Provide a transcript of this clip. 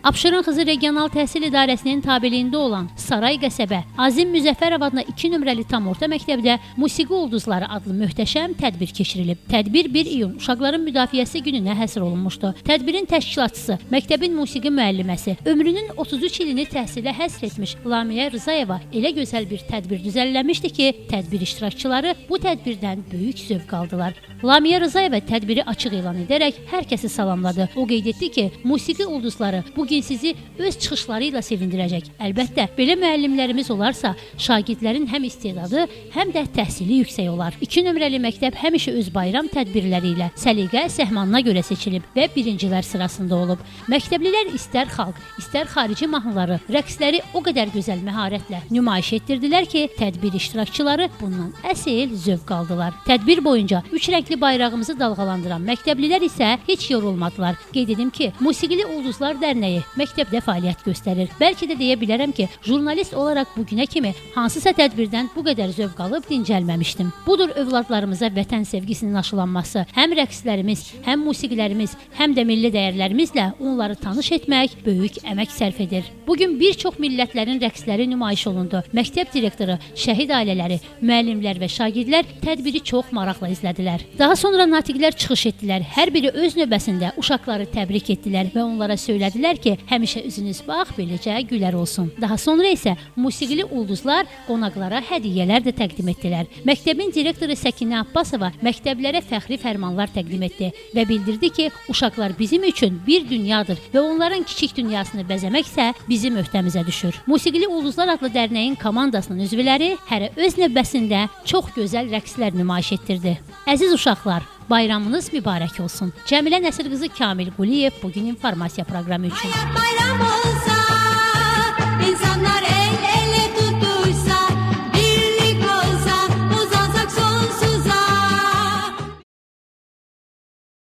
Abşeron Xızı Regional Təhsil İdarəsinin tabeliyində olan Saray Qəsəbə Azim Müzəffərov adına 2 nömrəli tam orta məktəbdə Musiqi Ulduzları adlı möhtəşəm tədbir keçirilib. Tədbir 1 iyun Uşaqların Müdafiəsi gününə həsr olunmuşdu. Tədbirin təşkilatçısı, məktəbin musiqi müəlliməsi, ömrünün 33 ilini təhsilə həsr etmiş Lamiyə Rızayeva elə gözəl bir tədbir düzənləmişdi ki, tədbir iştirakçıları bu tədbirdən böyük zövq aldılar. Lamiyə Rızayeva tədbiri açıq elan edərək hər kəsi salamladı. O qeyd etdi ki, Musiqi Ulduzları bugün sizi öz çıxışları ilə sevindirəcək. Əlbəttə, belə müəllimlərimiz olarsa, şagirdlərin həm istedadı, həm də təhsili yüksək olar. 2 nömrəli məktəb həmişə öz bayram tədbirləri ilə səliqə səhmanına görə seçilib və birincilər sırasında olub. Məktəblilər istər xalq, istər xarici mahnıları, rəqsləri o qədər gözəl məharətlə nümayiş etdirdilər ki, tədbir iştirakçıları bundan əsl zövq aldılar. Tədbir boyunca 3 rəngli bayrağımızı dalğalandıran məktəblilər isə heç yorulmadılar. Qeyd edim ki, Musiqili Ulduzlar Dərnəyi məktəbdə fəaliyyət göstərir. Bəlkə də deyə bilərəm ki, jurnalist olaraq bugünə kimi hansısa tədbirdən bu qədər zövq alıb dincəlməmişdim. Budur övladlarımıza vətən sevgisinin aşılanması, həm rəqslərimiz, həm musiqilərimiz, həm də milli dəyərlərimizlə onları tanış etmək böyük əmək sərf edir. Bugün bir çox millətlərin rəqsləri nümayiş olundu. Məktəb direktoru, şəhid ailələri, müəllimlər və şagirdlər tədbiri çox maraqla izlədilər. Daha sonra natiqlər çıxış etdilər. Hər biri öz növbəsində uşaqları təbrik etdilər və onlara söylədilər ki, həmişə üzünüz bax, beləcə gülər olsun. Daha sonra isə Musiqili Ulduzlar qonaqlara hədiyyələr də təqdim etdilər. Məktəbin direktoru Səkinə Abbasova məktəblərə fəxri fərmanlar təqdim etdi və bildirdi ki, uşaqlar bizim üçün bir dünyadır və onların kiçik dünyasını bəzəmək isə bizim öhdəmizə düşür. Musiqili Ulduzlar adlı dərnəyin komandasının üzvləri hərə öz növbəsində çox gözəl rəqslər nümayiş etdirdi. Əziz uşaqlar, bayramınız mübarək olsun. Cəmilə Nəsir qızı Kamil Quliyev bugün informasiya proqramı üçün. Bayram olsun.